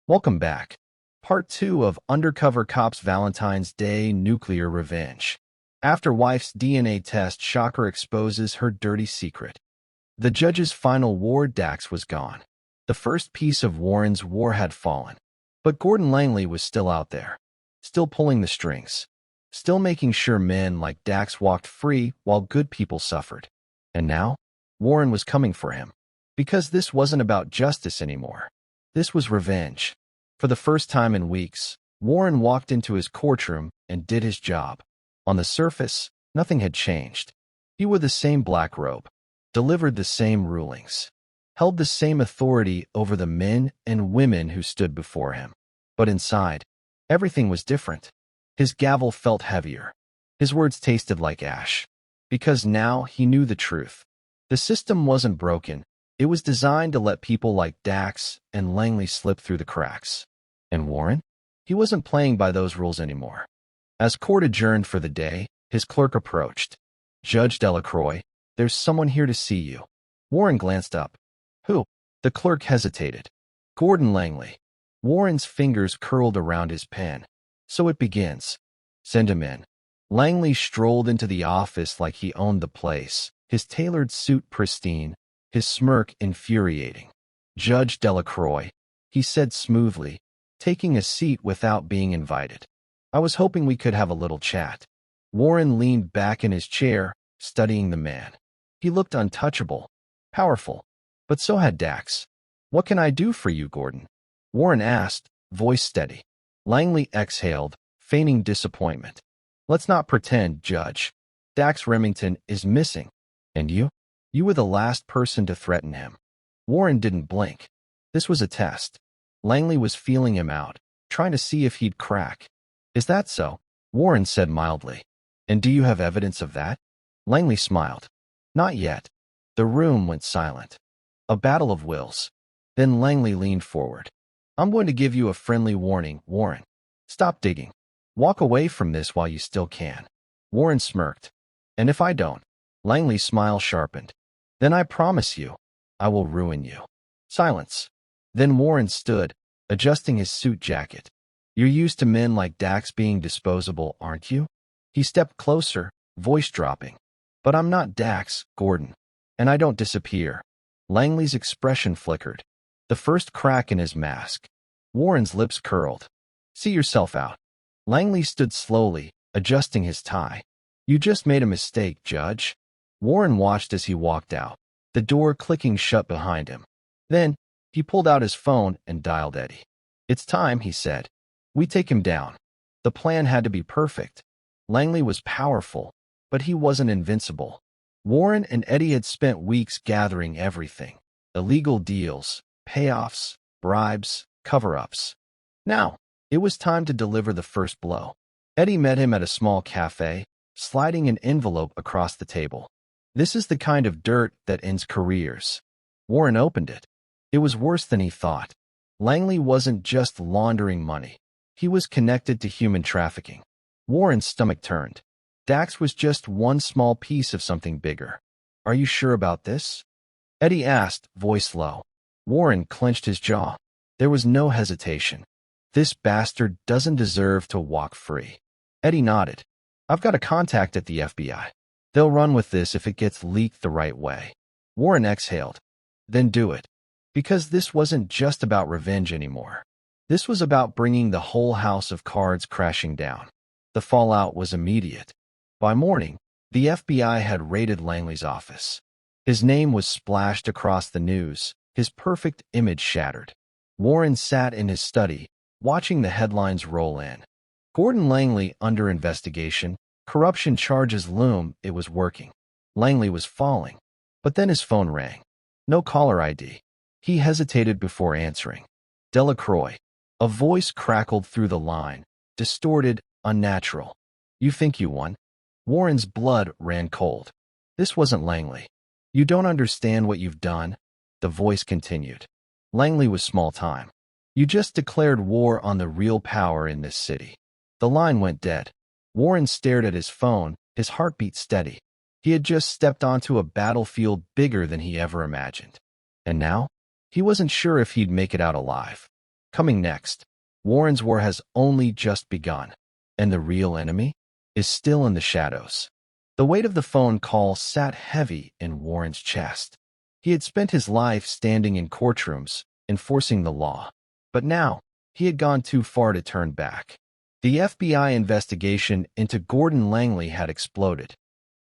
Welcome back. Part 2 of Undercover Cop's Valentine's Day Nuclear Revenge. After wife's DNA test, shocker exposes her dirty secret. The judge's final war, Dax was gone. The first piece of Warren's war had fallen. But Gordon Langley was still out there. Still pulling the strings. Still making sure men like Dax walked free while good people suffered. And now, Warren was coming for him. Because this wasn't about justice anymore. This was revenge. For the first time in weeks, Warren walked into his courtroom and did his job. On the surface, nothing had changed. He wore the same black robe, delivered the same rulings, held the same authority over the men and women who stood before him. But inside, everything was different. His gavel felt heavier. His words tasted like ash. Because now he knew the truth. The system wasn't broken. It was designed to let people like Dax and Langley slip through the cracks. And Warren? He wasn't playing by those rules anymore. As court adjourned for the day, his clerk approached. "Judge Delacroix, there's someone here to see you." Warren glanced up. "Who?" The clerk hesitated. "Gordon Langley." Warren's fingers curled around his pen. "So it begins." "Send him in." Langley strolled into the office like he owned the place, his tailored suit pristine, his smirk infuriating. "Judge Delacroix," he said smoothly, taking a seat without being invited. "I was hoping we could have a little chat." Warren leaned back in his chair, studying the man. He looked untouchable, powerful, but so had Dax. "What can I do for you, Gordon?" Warren asked, voice steady. Langley exhaled, feigning disappointment. "Let's not pretend, Judge. Dax Remington is missing. And you? You were the last person to threaten him." Warren didn't blink. This was a test. Langley was feeling him out, trying to see if he'd crack. "Is that so?" Warren said mildly. "And do you have evidence of that?" Langley smiled. "Not yet." The room went silent. A battle of wills. Then Langley leaned forward. "I'm going to give you a friendly warning, Warren. Stop digging. Walk away from this while you still can." Warren smirked. "And if I don't?" Langley's smile sharpened. "Then I promise you, I will ruin you." Silence. Then Warren stood, adjusting his suit jacket. "You're used to men like Dax being disposable, aren't you?" He stepped closer, voice dropping. "But I'm not Dax, Gordon. And I don't disappear." Langley's expression flickered. The first crack in his mask. Warren's lips curled. "See yourself out." Langley stood slowly, adjusting his tie. "You just made a mistake, Judge." Warren watched as he walked out, the door clicking shut behind him. Then, he pulled out his phone and dialed Eddie. "It's time," he said. "We take him down." The plan had to be perfect. Langley was powerful, but he wasn't invincible. Warren and Eddie had spent weeks gathering everything. Illegal deals, payoffs, bribes, cover-ups. Now, it was time to deliver the first blow. Eddie met him at a small cafe, sliding an envelope across the table. "This is the kind of dirt that ends careers." Warren opened it. It was worse than he thought. Langley wasn't just laundering money. He was connected to human trafficking. Warren's stomach turned. Dax was just one small piece of something bigger. "Are you sure about this?" Eddie asked, voice low. Warren clenched his jaw. There was no hesitation. "This bastard doesn't deserve to walk free." Eddie nodded. "I've got a contact at the FBI. They'll run with this if it gets leaked the right way." Warren exhaled. "Then do it." Because this wasn't just about revenge anymore. This was about bringing the whole house of cards crashing down. The fallout was immediate. By morning, the FBI had raided Langley's office. His name was splashed across the news, his perfect image shattered. Warren sat in his study, watching the headlines roll in. Gordon Langley under investigation, corruption charges loom. It was working. Langley was falling. But then his phone rang. No caller ID. He hesitated before answering. "Delacroix." A voice crackled through the line, distorted, unnatural. "You think you won?" Warren's blood ran cold. This wasn't Langley. "You don't understand what you've done," the voice continued. Langley was small time. "You just declared war on the real power in this city." The line went dead. Warren stared at his phone, his heartbeat steady. He had just stepped onto a battlefield bigger than he ever imagined. And now, he wasn't sure if he'd make it out alive. Coming next, Warren's war has only just begun, and the real enemy is still in the shadows. The weight of the phone call sat heavy in Warren's chest. He had spent his life standing in courtrooms, enforcing the law. But now, he had gone too far to turn back. The FBI investigation into Gordon Langley had exploded.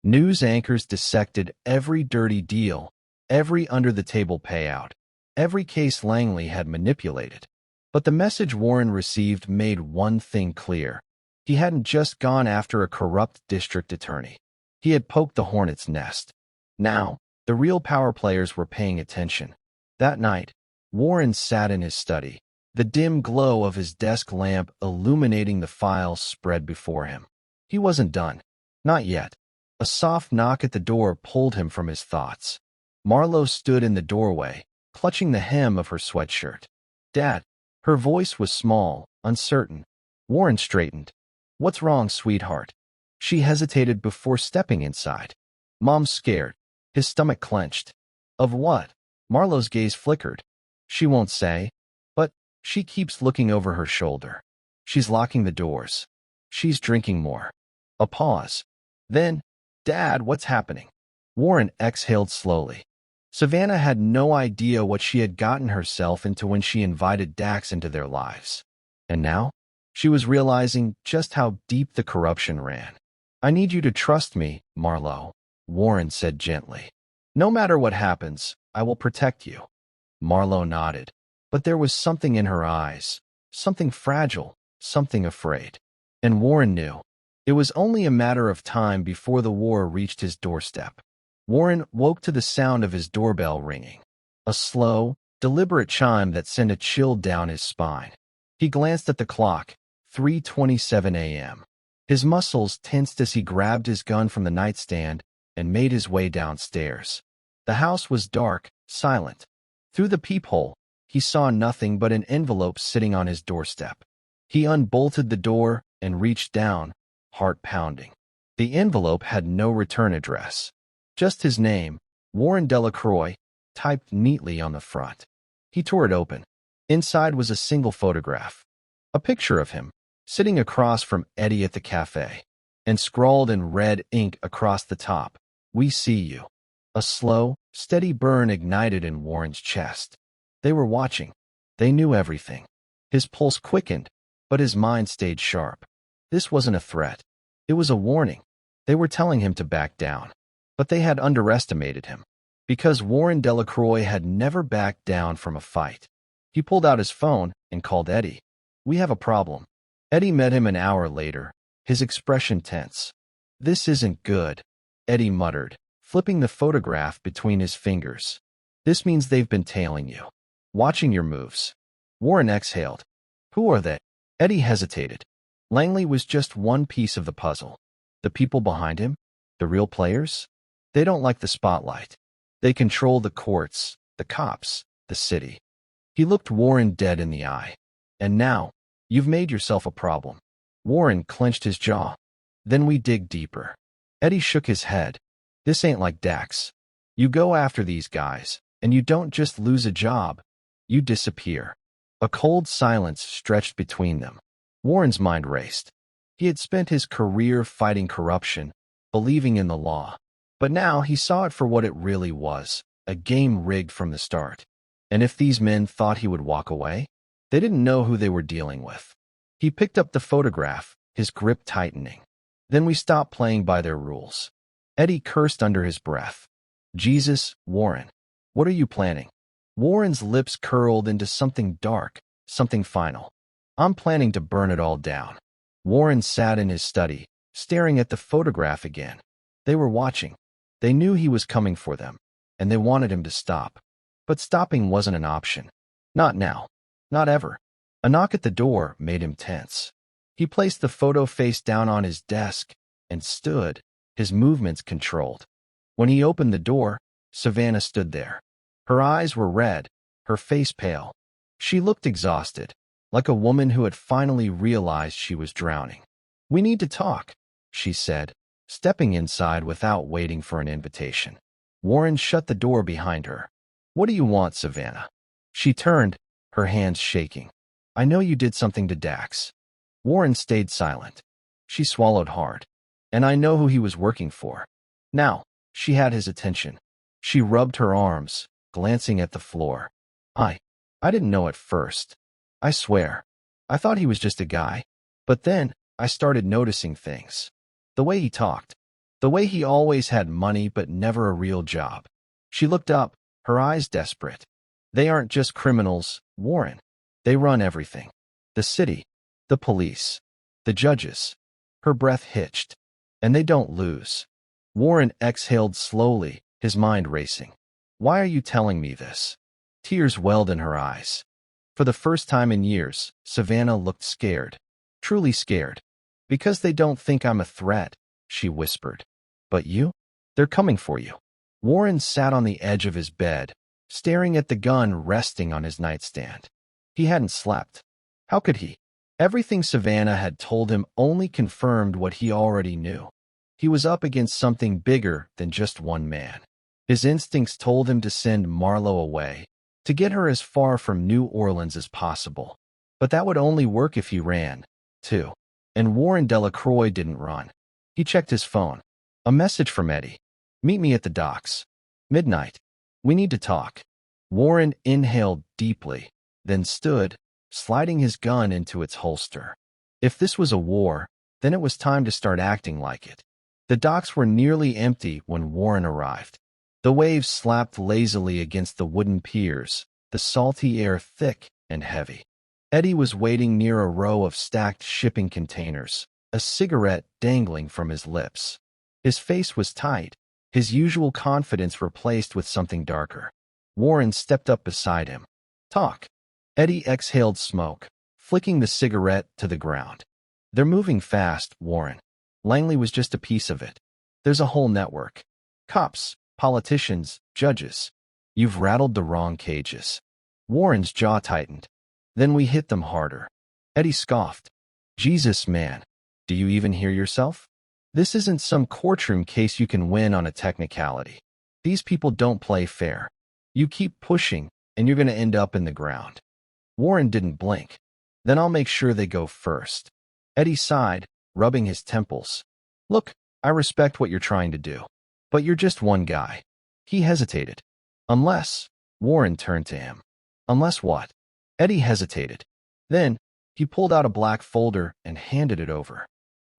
News anchors dissected every dirty deal, every under-the-table payout, every case Langley had manipulated. But the message Warren received made one thing clear. He hadn't just gone after a corrupt district attorney. He had poked the hornet's nest. Now, the real power players were paying attention. That night, Warren sat in his study, the dim glow of his desk lamp illuminating the files spread before him. He wasn't done. Not yet. A soft knock at the door pulled him from his thoughts. Marlo stood in the doorway, clutching the hem of her sweatshirt. "Dad." Her voice was small, uncertain. Warren straightened. "What's wrong, sweetheart?" She hesitated before stepping inside. "Mom's scared." His stomach clenched. "Of what?" Marlo's gaze flickered. "She won't say. But she keeps looking over her shoulder. She's locking the doors. She's drinking more." A pause. Then, "Dad, what's happening?" Warren exhaled slowly. Savannah had no idea what she had gotten herself into when she invited Dax into their lives. And now, she was realizing just how deep the corruption ran. "I need you to trust me, Marlo," Warren said gently. "No matter what happens, I will protect you." Marlo nodded, but there was something in her eyes, something fragile, something afraid. And Warren knew. It was only a matter of time before the war reached his doorstep. Warren woke to the sound of his doorbell ringing, a slow, deliberate chime that sent a chill down his spine. He glanced at the clock, 3:27 a.m. His muscles tensed as he grabbed his gun from the nightstand and made his way downstairs. The house was dark, silent. Through the peephole, he saw nothing but an envelope sitting on his doorstep. He unbolted the door and reached down, heart pounding. The envelope had no return address. Just his name, Warren Delacroix, typed neatly on the front. He tore it open. Inside was a single photograph. A picture of him, sitting across from Eddie at the cafe, and scrawled in red ink across the top, "We see you." A slow, steady burn ignited in Warren's chest. They were watching. They knew everything. His pulse quickened, but his mind stayed sharp. This wasn't a threat. It was a warning. They were telling him to back down. But they had underestimated him, because Warren Delacroix had never backed down from a fight. He pulled out his phone and called Eddie. "We have a problem." Eddie met him an hour later, his expression tense. "This isn't good," Eddie muttered, flipping the photograph between his fingers. "This means they've been tailing you, watching your moves." Warren exhaled. "Who are they?" Eddie hesitated. Langley was just one piece of the puzzle. The people behind him? The real players? They don't like the spotlight. They control the courts, the cops, the city. He looked Warren dead in the eye. "And now, you've made yourself a problem." Warren clenched his jaw. "Then we dig deeper." Eddie shook his head. "This ain't like Dax. You go after these guys, and you don't just lose a job. You disappear." A cold silence stretched between them. Warren's mind raced. He had spent his career fighting corruption, believing in the law. But now he saw it for what it really was, a game rigged from the start. And if these men thought he would walk away, they didn't know who they were dealing with. He picked up the photograph, his grip tightening. "Then we stopped playing by their rules." Eddie cursed under his breath. "Jesus, Warren, what are you planning?" Warren's lips curled into something dark, something final. "I'm planning to burn it all down." Warren sat in his study, staring at the photograph again. They were watching. They knew he was coming for them, and they wanted him to stop. But stopping wasn't an option. Not now. Not ever. A knock at the door made him tense. He placed the photo face down on his desk and stood, his movements controlled. When he opened the door, Savannah stood there. Her eyes were red, her face pale. She looked exhausted, like a woman who had finally realized she was drowning. "We need to talk," she said, stepping inside without waiting for an invitation. Warren shut the door behind her. "What do you want, Savannah?" She turned, her hands shaking. I know you did something to Dax. Warren stayed silent. She swallowed hard. And I know who he was working for. Now, she had his attention. She rubbed her arms, glancing at the floor. I didn't know at first. I swear. I thought he was just a guy. But then, I started noticing things. The way he talked. The way he always had money but never a real job. She looked up, her eyes desperate. They aren't just criminals, Warren. They run everything. The city, the police, the judges. Her breath hitched. And they don't lose. Warren exhaled slowly, his mind racing. Why are you telling me this? Tears welled in her eyes. For the first time in years, Savannah looked scared. Truly scared. Because they don't think I'm a threat, she whispered. But you? They're coming for you. Warren sat on the edge of his bed, staring at the gun resting on his nightstand. He hadn't slept. How could he? Everything Savannah had told him only confirmed what he already knew. He was up against something bigger than just one man. His instincts told him to send Marlo away, to get her as far from New Orleans as possible. But that would only work if he ran, too. And Warren Delacroix didn't run. He checked his phone. A message from Eddie. Meet me at the docks. Midnight. We need to talk. Warren inhaled deeply, then stood, sliding his gun into its holster. If this was a war, then it was time to start acting like it. The docks were nearly empty when Warren arrived. The waves slapped lazily against the wooden piers, the salty air thick and heavy. Eddie was waiting near a row of stacked shipping containers, a cigarette dangling from his lips. His face was tight, his usual confidence replaced with something darker. Warren stepped up beside him. Talk. Eddie exhaled smoke, flicking the cigarette to the ground. They're moving fast, Warren. Langley was just a piece of it. There's a whole network. Cops, politicians, judges. You've rattled the wrong cages. Warren's jaw tightened. Then we hit them harder. Eddie scoffed. Jesus, man. Do you even hear yourself? This isn't some courtroom case you can win on a technicality. These people don't play fair. You keep pushing, and you're going to end up in the ground. Warren didn't blink. Then I'll make sure they go first. Eddie sighed, rubbing his temples. Look, I respect what you're trying to do. But you're just one guy. He hesitated. Unless, Warren turned to him. Unless what? Eddie hesitated. Then, he pulled out a black folder and handed it over.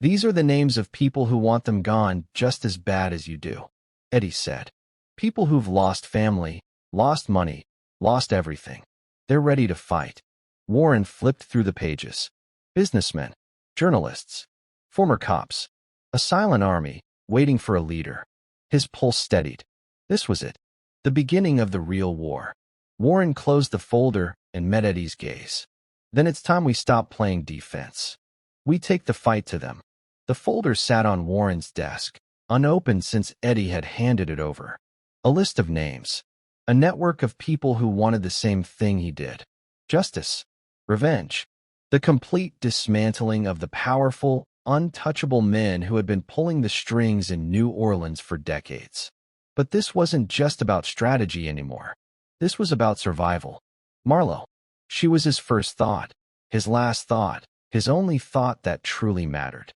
These are the names of people who want them gone just as bad as you do, Eddie said. People who've lost family, lost money, lost everything. They're ready to fight. Warren flipped through the pages. Businessmen, journalists, former cops, a silent army waiting for a leader. His pulse steadied. This was it. The beginning of the real war. Warren closed the folder and met Eddie's gaze. Then it's time we stop playing defense. We take the fight to them. The folder sat on Warren's desk, unopened since Eddie had handed it over. A list of names. A network of people who wanted the same thing he did. Justice. Revenge. The complete dismantling of the powerful, untouchable men who had been pulling the strings in New Orleans for decades. But this wasn't just about strategy anymore. This was about survival. Marlo. She was his first thought, his last thought, his only thought that truly mattered.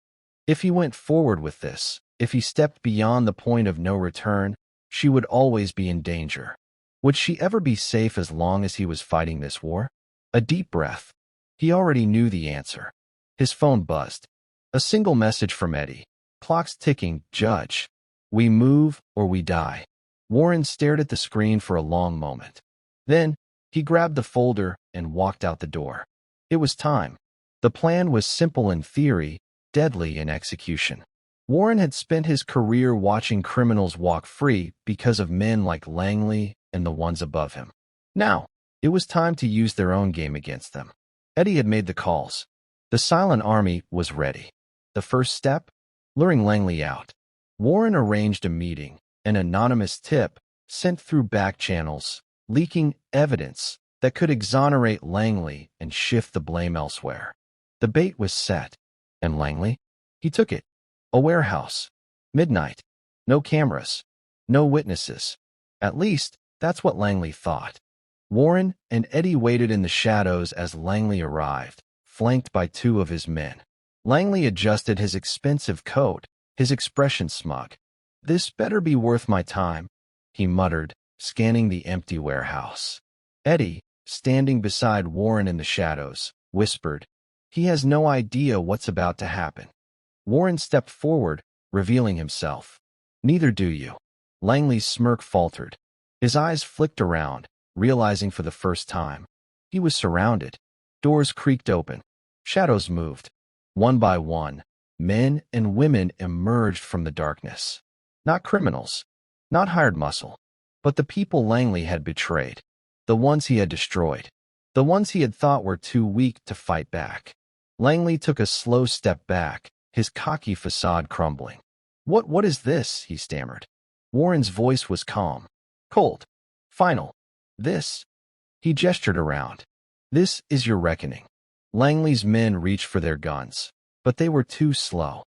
If he went forward with this, if he stepped beyond the point of no return, she would always be in danger. Would she ever be safe as long as he was fighting this war? A deep breath. He already knew the answer. His phone buzzed. A single message from Eddie. Clock's ticking, Judge. We move or we die. Warren stared at the screen for a long moment. Then, he grabbed the folder and walked out the door. It was time. The plan was simple in theory, deadly in execution. Warren had spent his career watching criminals walk free because of men like Langley and the ones above him. Now, it was time to use their own game against them. Eddie had made the calls. The silent army was ready. The first step? Luring Langley out. Warren arranged a meeting, an anonymous tip sent through back channels, leaking evidence that could exonerate Langley and shift the blame elsewhere. The bait was set. And Langley? He took it. A warehouse. Midnight. No cameras. No witnesses. At least, that's what Langley thought. Warren and Eddie waited in the shadows as Langley arrived, flanked by two of his men. Langley adjusted his expensive coat, his expression smug. "This better be worth my time," he muttered, scanning the empty warehouse. Eddie, standing beside Warren in the shadows, whispered, "He has no idea what's about to happen." Warren stepped forward, revealing himself. "Neither do you." Langley's smirk faltered. His eyes flicked around, realizing for the first time. He was surrounded. Doors creaked open. Shadows moved. One by one, men and women emerged from the darkness. Not criminals, not hired muscle, but the people Langley had betrayed. The ones he had destroyed. The ones he had thought were too weak to fight back. Langley took a slow step back, his cocky facade crumbling. What is this?" he stammered. Warren's voice was calm, cold, final. "This," he gestured around. "This is your reckoning." Langley's men reached for their guns, but they were too slow.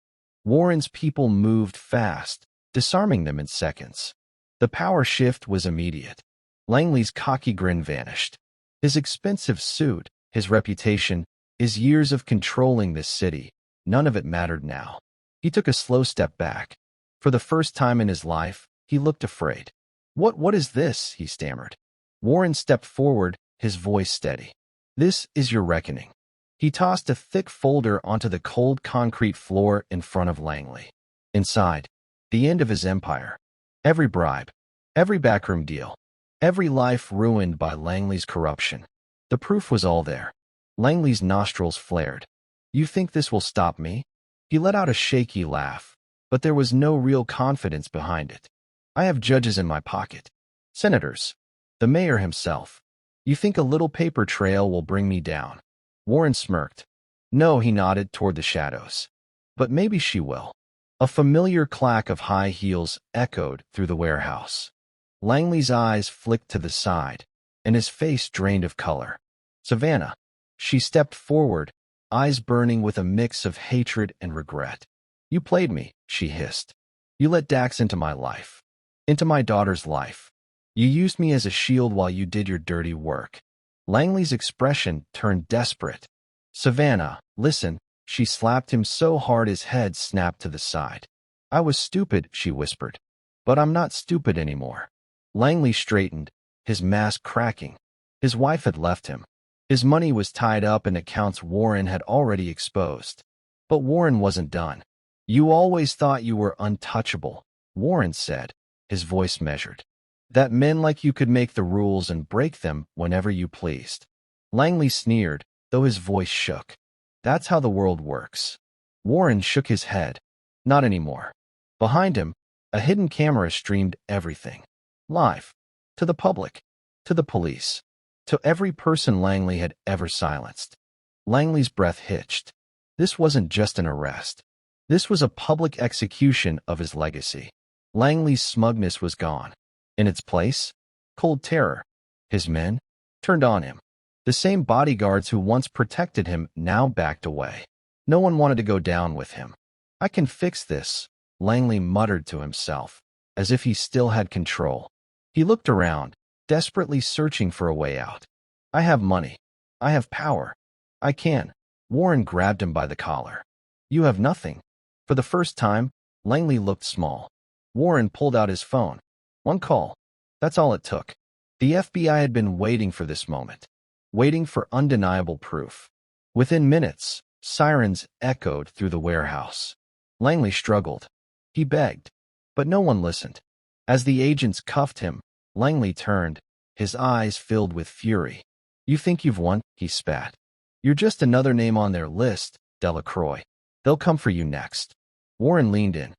Warren's people moved fast, disarming them in seconds. The power shift was immediate. Langley's cocky grin vanished. His expensive suit, his reputation, his years of controlling this city, none of it mattered now. He took a slow step back. For the first time in his life, he looked afraid. What is this?" he stammered. Warren stepped forward, his voice steady. "This is your reckoning." He tossed a thick folder onto the cold concrete floor in front of Langley. Inside, the end of his empire. Every bribe, every backroom deal, every life ruined by Langley's corruption. The proof was all there. Langley's nostrils flared. "You think this will stop me?" He let out a shaky laugh, but there was no real confidence behind it. "I have judges in my pocket. Senators. The mayor himself. You think a little paper trail will bring me down?" Warren smirked. "No," he nodded toward the shadows. "But maybe she will." A familiar clack of high heels echoed through the warehouse. Langley's eyes flicked to the side, and his face drained of color. "Savannah." She stepped forward, eyes burning with a mix of hatred and regret. "You played me," she hissed. "You let Dax into my life. Into my daughter's life. You used me as a shield while you did your dirty work." Langley's expression turned desperate. "Savannah, listen." She slapped him so hard his head snapped to the side. "I was stupid," she whispered. "But I'm not stupid anymore." Langley straightened, his mask cracking. His wife had left him. His money was tied up in accounts Warren had already exposed. But Warren wasn't done. "You always thought you were untouchable," Warren said, his voice measured. "That men like you could make the rules and break them whenever you pleased." Langley sneered, though his voice shook. "That's how the world works." Warren shook his head. "Not anymore." Behind him, a hidden camera streamed everything. Live. To the public. To the police. To every person Langley had ever silenced. Langley's breath hitched. This wasn't just an arrest. This was a public execution of his legacy. Langley's smugness was gone. In its place, cold terror. His men turned on him. The same bodyguards who once protected him now backed away. No one wanted to go down with him. "I can fix this," Langley muttered to himself, as if he still had control. He looked around, desperately searching for a way out. "I have money. I have power. I can." Warren grabbed him by the collar. "You have nothing." For the first time, Langley looked small. Warren pulled out his phone. One call. That's all it took. The FBI had been waiting for this moment. Waiting for undeniable proof. Within minutes, sirens echoed through the warehouse. Langley struggled. He begged. But no one listened. As the agents cuffed him, Langley turned, his eyes filled with fury. "You think you've won?" he spat. "You're just another name on their list, Delacroix. They'll come for you next." Warren leaned in.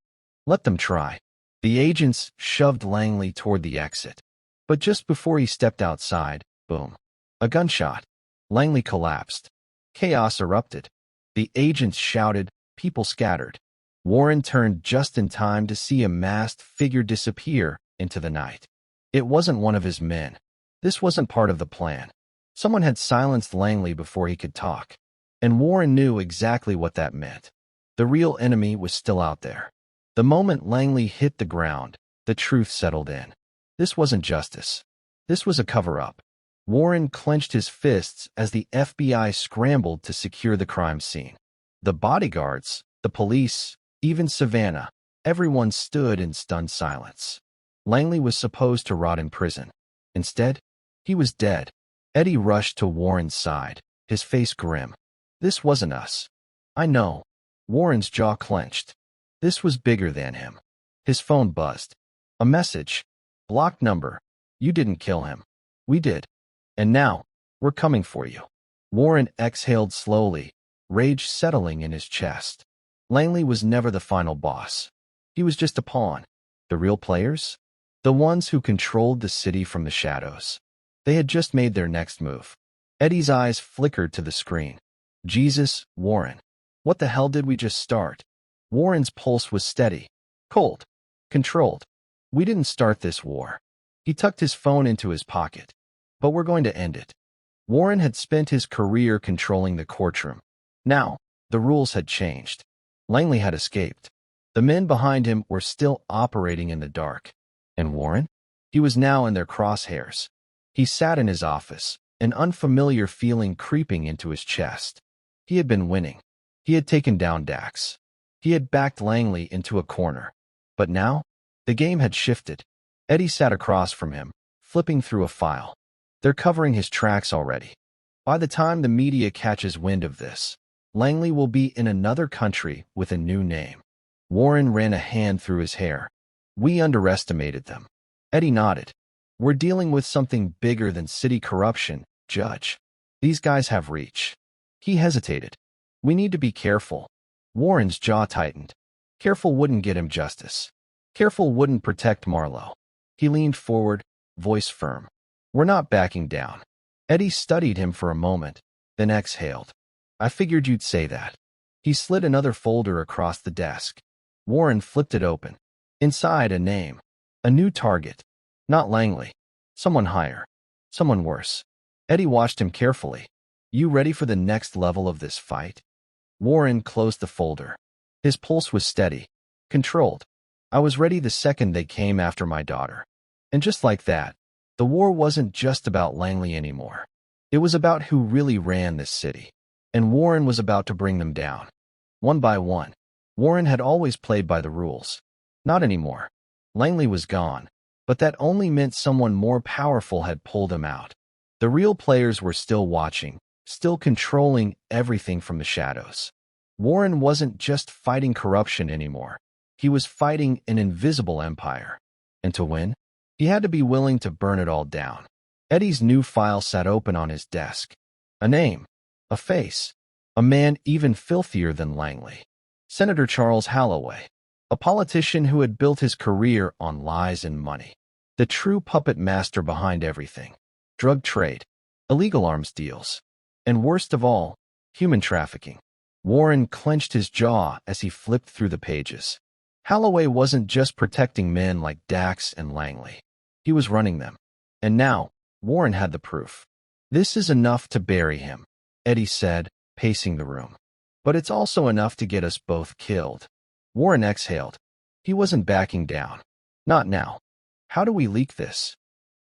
"Let them try." The agents shoved Langley toward the exit. But just before he stepped outside, boom. A gunshot. Langley collapsed. Chaos erupted. The agents shouted, people scattered. Warren turned just in time to see a masked figure disappear into the night. It wasn't one of his men. This wasn't part of the plan. Someone had silenced Langley before he could talk. And Warren knew exactly what that meant. The real enemy was still out there. The moment Langley hit the ground, the truth settled in. This wasn't justice. This was a cover-up. Warren clenched his fists as the FBI scrambled to secure the crime scene. The bodyguards, the police, even Savannah, everyone stood in stunned silence. Langley was supposed to rot in prison. Instead, he was dead. Eddie rushed to Warren's side, his face grim. This wasn't us. I know. Warren's jaw clenched. This was bigger than him. His phone buzzed. A message. Blocked number. You didn't kill him. We did. And now, we're coming for you. Warren exhaled slowly, rage settling in his chest. Langley was never the final boss. He was just a pawn. The real players? The ones who controlled the city from the shadows. They had just made their next move. Eddie's eyes flickered to the screen. Jesus, Warren. What the hell did we just start? Warren's pulse was steady, cold, controlled. We didn't start this war. He tucked his phone into his pocket. But we're going to end it. Warren had spent his career controlling the courtroom. Now, the rules had changed. Langley had escaped. The men behind him were still operating in the dark. And Warren? He was now in their crosshairs. He sat in his office, an unfamiliar feeling creeping into his chest. He had been winning. He had taken down Dax. He had backed Langley into a corner. But now, the game had shifted. Eddie sat across from him, flipping through a file. They're covering his tracks already. By the time the media catches wind of this, Langley will be in another country with a new name. Warren ran a hand through his hair. We underestimated them. Eddie nodded. We're dealing with something bigger than city corruption, Judge. These guys have reach. He hesitated. We need to be careful. Warren's jaw tightened. Careful wouldn't get him justice. Careful wouldn't protect Marlowe. He leaned forward, voice firm. We're not backing down. Eddie studied him for a moment, then exhaled. I figured you'd say that. He slid another folder across the desk. Warren flipped it open. Inside, a name. A new target. Not Langley. Someone higher. Someone worse. Eddie watched him carefully. You ready for the next level of this fight? Warren closed the folder. His pulse was steady, controlled. I was ready the second they came after my daughter. And just like that, the war wasn't just about Langley anymore. It was about who really ran this city. And Warren was about to bring them down. One by one. Warren had always played by the rules. Not anymore. Langley was gone. But that only meant someone more powerful had pulled him out. The real players were still watching, still controlling everything from the shadows. Warren wasn't just fighting corruption anymore. He was fighting an invisible empire. And to win, he had to be willing to burn it all down. Eddie's new file sat open on his desk. A name, a face, a man even filthier than Langley. Senator Charles Holloway, a politician who had built his career on lies and money. The true puppet master behind everything. Drug trade, illegal arms deals, and worst of all, human trafficking. Warren clenched his jaw as he flipped through the pages. Holloway wasn't just protecting men like Dax and Langley. He was running them. And now, Warren had the proof. This is enough to bury him, Eddie said, pacing the room. But it's also enough to get us both killed. Warren exhaled. He wasn't backing down. Not now. How do we leak this?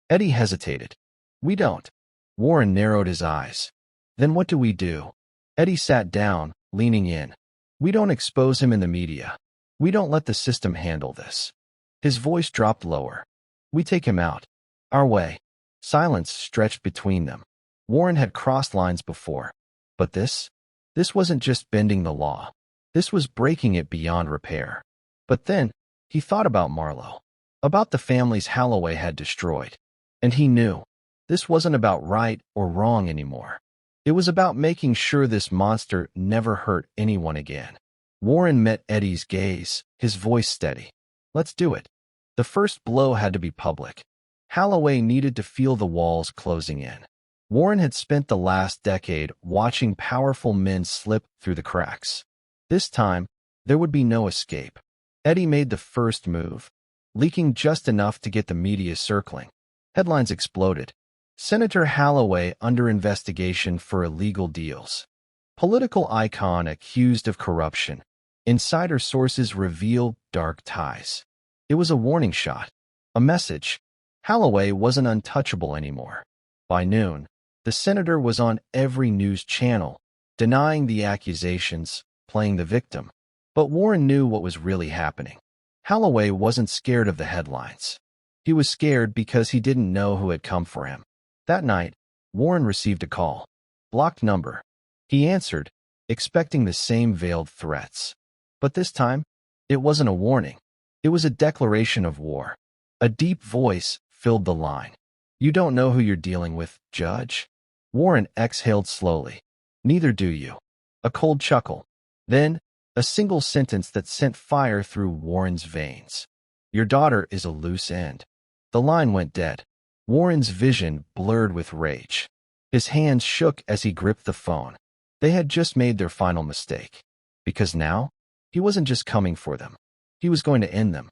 Eddie hesitated. We don't. Warren narrowed his eyes. Then what do we do? Eddie sat down, leaning in. We don't expose him in the media. We don't let the system handle this. His voice dropped lower. We take him out. Our way. Silence stretched between them. Warren had crossed lines before. But this wasn't just bending the law. This was breaking it beyond repair. But then, he thought about Marlowe. About the families Holloway had destroyed. And he knew. This wasn't about right or wrong anymore. It was about making sure this monster never hurt anyone again. Warren met Eddie's gaze, his voice steady. Let's do it. The first blow had to be public. Holloway needed to feel the walls closing in. Warren had spent the last decade watching powerful men slip through the cracks. This time, there would be no escape. Eddie made the first move, leaking just enough to get the media circling. Headlines exploded. Senator Holloway under investigation for illegal deals. Political icon accused of corruption. Insider sources reveal dark ties. It was a warning shot. A message. Holloway wasn't untouchable anymore. By noon, the senator was on every news channel, denying the accusations, playing the victim. But Warren knew what was really happening. Holloway wasn't scared of the headlines. He was scared because he didn't know who had come for him. That night, Warren received a call. Blocked number. He answered, expecting the same veiled threats. But this time, it wasn't a warning. It was a declaration of war. A deep voice filled the line. "You don't know who you're dealing with, Judge." Warren exhaled slowly. "Neither do you." A cold chuckle. Then, a single sentence that sent fire through Warren's veins. "Your daughter is a loose end." The line went dead. Warren's vision blurred with rage. His hands shook as he gripped the phone. They had just made their final mistake. Because now, he wasn't just coming for them. He was going to end them.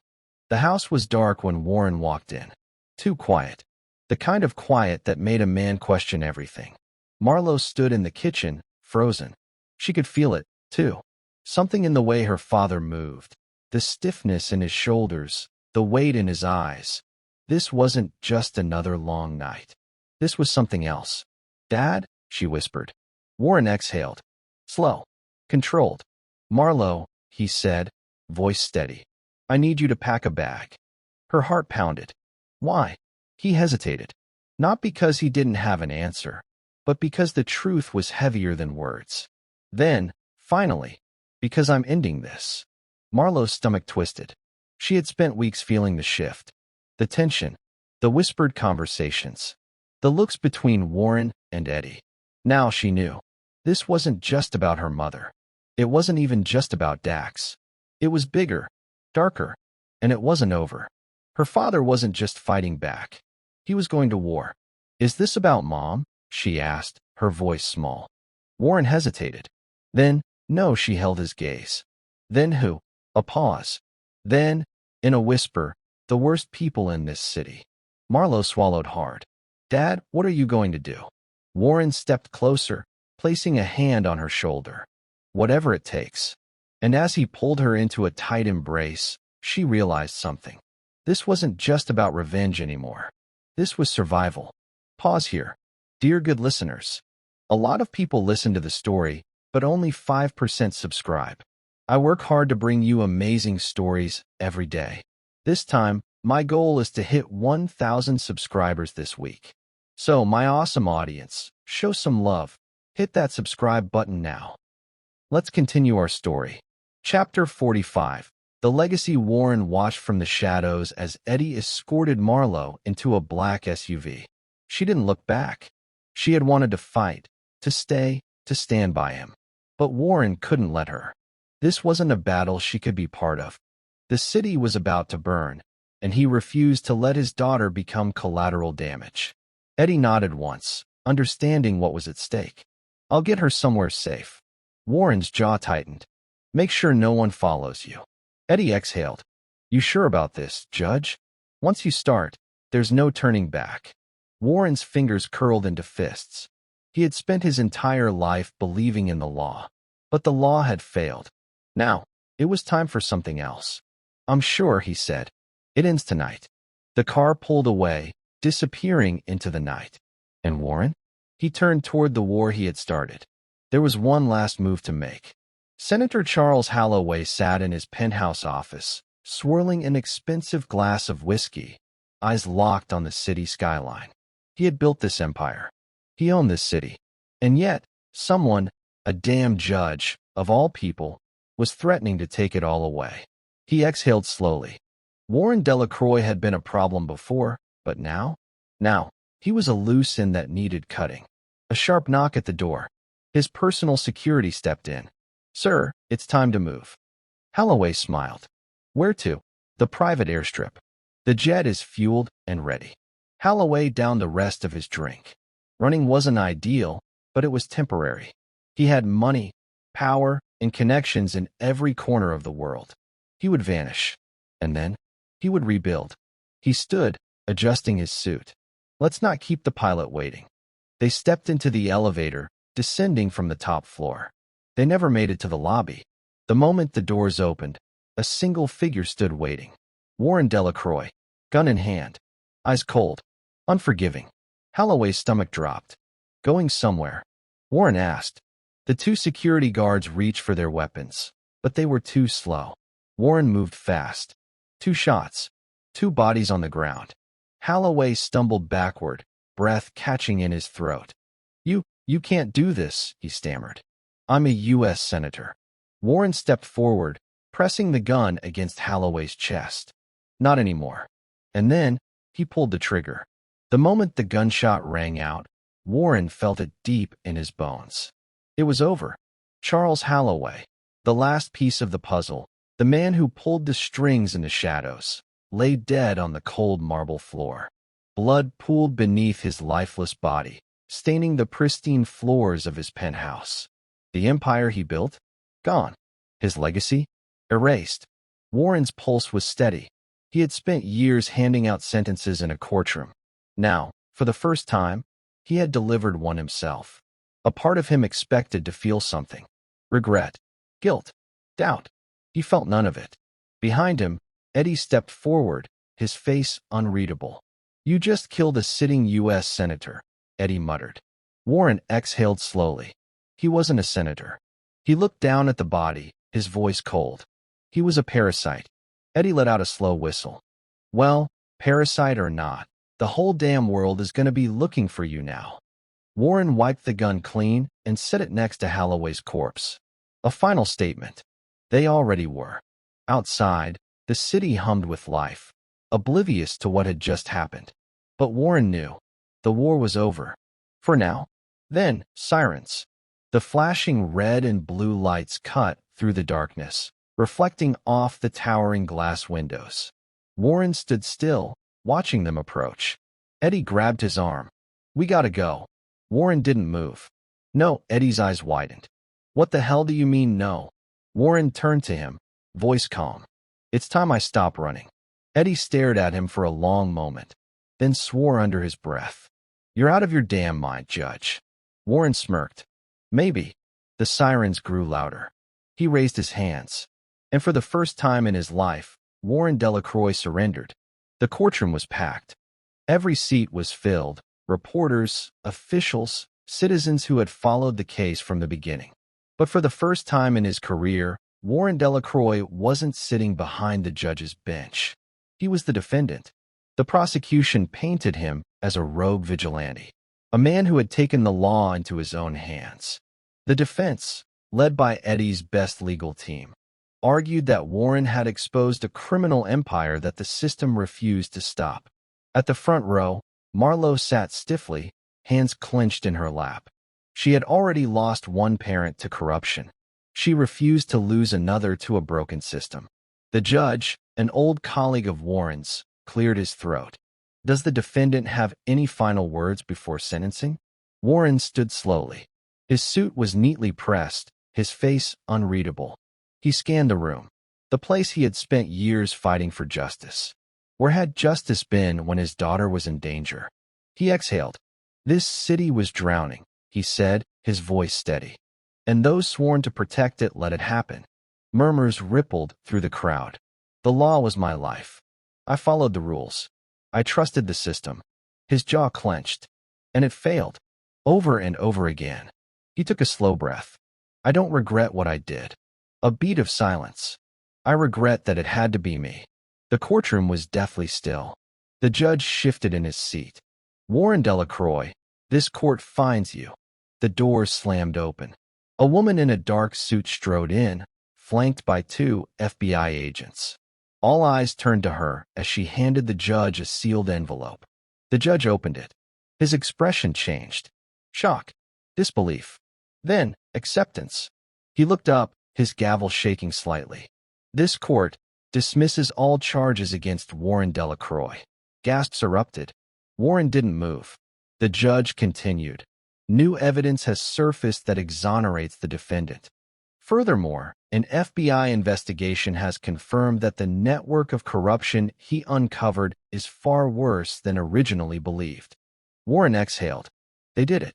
The house was dark when Warren walked in. Too quiet. The kind of quiet that made a man question everything. Marlo stood in the kitchen, frozen. She could feel it, too. Something in the way her father moved. The stiffness in his shoulders, the weight in his eyes. This wasn't just another long night. This was something else. "Dad?" she whispered. Warren exhaled. Slow. Controlled. "Marlo," he said, voice steady. "I need you to pack a bag." Her heart pounded. Why? He hesitated. Not because he didn't have an answer, but because the truth was heavier than words. Then, finally, "Because I'm ending this." Marlo's stomach twisted. She had spent weeks feeling the shift. The tension. The whispered conversations. The looks between Warren and Eddie. Now she knew. This wasn't just about her mother. It wasn't even just about Dax. It was bigger, darker, and it wasn't over. Her father wasn't just fighting back. He was going to war. "Is this about Mom?" she asked, her voice small. Warren hesitated. Then, no, she held his gaze. Then who? A pause. Then, in a whisper, "The worst people in this city." Marlo swallowed hard. "Dad, what are you going to do?" Warren stepped closer, placing a hand on her shoulder. "Whatever it takes." And as he pulled her into a tight embrace, she realized something. This wasn't just about revenge anymore. This was survival. Pause here. Dear good listeners. A lot of people listen to the story, but only 5% subscribe. I work hard to bring you amazing stories every day. This time, my goal is to hit 1,000 subscribers this week. So, my awesome audience, show some love. Hit that subscribe button now. Let's continue our story. Chapter 45. The legacy. Warren watched from the shadows as Eddie escorted Marlo into a black SUV. She didn't look back. She had wanted to fight, to stay, to stand by him. But Warren couldn't let her. This wasn't a battle she could be part of. The city was about to burn, and he refused to let his daughter become collateral damage. Eddie nodded once, understanding what was at stake. "I'll get her somewhere safe." Warren's jaw tightened. "Make sure no one follows you." Eddie exhaled. "You sure about this, Judge? Once you start, there's no turning back." Warren's fingers curled into fists. He had spent his entire life believing in the law, but the law had failed. Now, it was time for something else. "I'm sure," he said. "It ends tonight." The car pulled away, disappearing into the night. And Warren? He turned toward the war he had started. There was one last move to make. Senator Charles Holloway sat in his penthouse office, swirling an expensive glass of whiskey, eyes locked on the city skyline. He had built this empire. He owned this city. And yet, someone, a damn judge, of all people, was threatening to take it all away. He exhaled slowly. Warren Delacroix had been a problem before, but now? Now, he was a loose end that needed cutting. A sharp knock at the door. His personal security stepped in. "Sir, it's time to move." Holloway smiled. "Where to?" "The private airstrip. The jet is fueled and ready." Holloway downed the rest of his drink. Running wasn't ideal, but it was temporary. He had money, power, and connections in every corner of the world. He would vanish. And then, he would rebuild. He stood, adjusting his suit. "Let's not keep the pilot waiting." They stepped into the elevator, descending from the top floor. They never made it to the lobby. The moment the doors opened, a single figure stood waiting. Warren Delacroix, gun in hand, eyes cold, unforgiving. Holloway's stomach dropped. Going somewhere? Warren asked. The two security guards reached for their weapons, but they were too slow. Warren moved fast. 2 shots. 2 bodies on the ground. Holloway stumbled backward, breath catching in his throat. You can't do this, he stammered. I'm a U.S. Senator. Warren stepped forward, pressing the gun against Holloway's chest. Not anymore. And then, he pulled the trigger. The moment the gunshot rang out, Warren felt it deep in his bones. It was over. Charles Holloway, the last piece of the puzzle, the man who pulled the strings in the shadows, lay dead on the cold marble floor. Blood pooled beneath his lifeless body, staining the pristine floors of his penthouse. The empire he built? Gone. His legacy? Erased. Warren's pulse was steady. He had spent years handing out sentences in a courtroom. Now, for the first time, he had delivered one himself. A part of him expected to feel something. Regret. Guilt. Doubt. He felt none of it. Behind him, Eddie stepped forward, his face unreadable. You just killed a sitting U.S. Senator, Eddie muttered. Warren exhaled slowly. He wasn't a senator. He looked down at the body, his voice cold. He was a parasite. Eddie let out a slow whistle. Well, parasite or not, the whole damn world is going to be looking for you now. Warren wiped the gun clean and set it next to Holloway's corpse. A final statement. They already were. Outside, the city hummed with life, oblivious to what had just happened. But Warren knew. The war was over. For now. Then, sirens. The flashing red and blue lights cut through the darkness, reflecting off the towering glass windows. Warren stood still, watching them approach. Eddie grabbed his arm. We gotta go. Warren didn't move. No, Eddie's eyes widened. What the hell do you mean no? Warren turned to him, voice calm. It's time I stop running. Eddie stared at him for a long moment, then swore under his breath. You're out of your damn mind, Judge. Warren smirked. Maybe. The sirens grew louder. He raised his hands. And for the first time in his life, Warren Delacroix surrendered. The courtroom was packed. Every seat was filled. Reporters, officials, citizens who had followed the case from the beginning. But for the first time in his career, Warren Delacroix wasn't sitting behind the judge's bench. He was the defendant. The prosecution painted him as a rogue vigilante, a man who had taken the law into his own hands. The defense, led by Eddie's best legal team, argued that Warren had exposed a criminal empire that the system refused to stop. At the front row, Marlowe sat stiffly, hands clenched in her lap. She had already lost one parent to corruption. She refused to lose another to a broken system. The judge, an old colleague of Warren's, cleared his throat. Does the defendant have any final words before sentencing? Warren stood slowly. His suit was neatly pressed, his face unreadable. He scanned the room, the place he had spent years fighting for justice. Where had justice been when his daughter was in danger? He exhaled. This city was drowning, he said, his voice steady. And those sworn to protect it let it happen. Murmurs rippled through the crowd. The law was my life. I followed the rules. I trusted the system. His jaw clenched. And it failed. Over and over again. He took a slow breath. I don't regret what I did. A beat of silence. I regret that it had to be me. The courtroom was deathly still. The judge shifted in his seat. Warren Delacroix, this court finds you. The doors slammed open. A woman in a dark suit strode in, flanked by 2 FBI agents. All eyes turned to her as she handed the judge a sealed envelope. The judge opened it. His expression changed. Shock. Disbelief. Then, acceptance. He looked up, his gavel shaking slightly. This court dismisses all charges against Warren Delacroix. Gasps erupted. Warren didn't move. The judge continued. New evidence has surfaced that exonerates the defendant. Furthermore, an FBI investigation has confirmed that the network of corruption he uncovered is far worse than originally believed. Warren exhaled. They did it.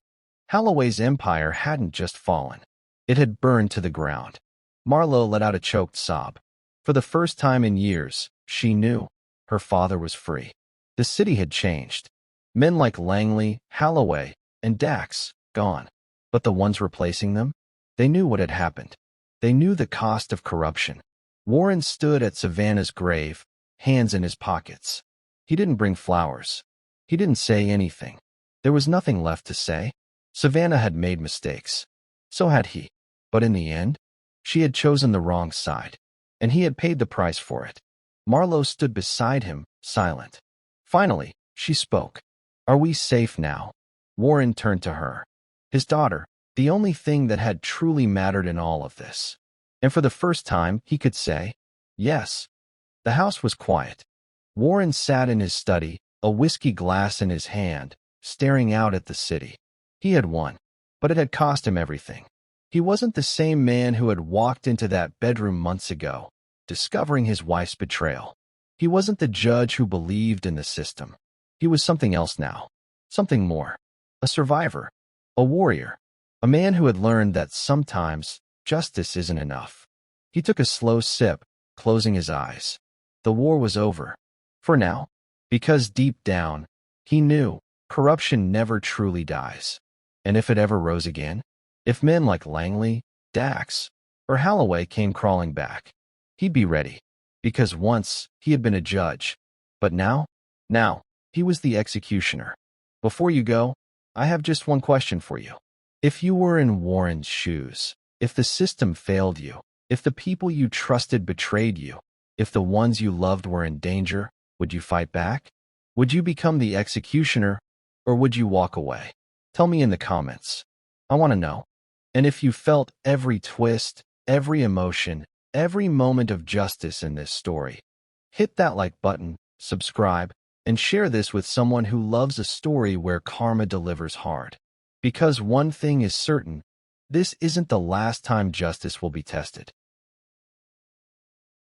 Holloway's empire hadn't just fallen. It had burned to the ground. Marlowe let out a choked sob. For the first time in years, she knew. Her father was free. The city had changed. Men like Langley, Holloway, and Dax, gone. But the ones replacing them? They knew what had happened. They knew the cost of corruption. Warren stood at Savannah's grave, hands in his pockets. He didn't bring flowers. He didn't say anything. There was nothing left to say. Savannah had made mistakes. So had he. But in the end, she had chosen the wrong side, and he had paid the price for it. Marlowe stood beside him, silent. Finally, she spoke. "Are we safe now?" Warren turned to her. His daughter, the only thing that had truly mattered in all of this. And for the first time, he could say, yes. The house was quiet. Warren sat in his study, a whiskey glass in his hand, staring out at the city. He had won, but it had cost him everything. He wasn't the same man who had walked into that bedroom months ago, discovering his wife's betrayal. He wasn't the judge who believed in the system. He was something else now, something more. A survivor, a warrior, a man who had learned that sometimes justice isn't enough. He took a slow sip, closing his eyes. The war was over. For now. Because deep down, he knew corruption never truly dies. And if it ever rose again, if men like Langley, Dax, or Holloway came crawling back, he'd be ready. Because once he had been a judge. But now, he was the executioner. Before you go, I have just one question for you. If you were in Warren's shoes, if the system failed you, if the people you trusted betrayed you, if the ones you loved were in danger, would you fight back? Would you become the executioner, or would you walk away? Tell me in the comments. I want to know. And if you felt every twist, every emotion, every moment of justice in this story, hit that like button, subscribe, and share this with someone who loves a story where karma delivers hard. Because one thing is certain, this isn't the last time justice will be tested.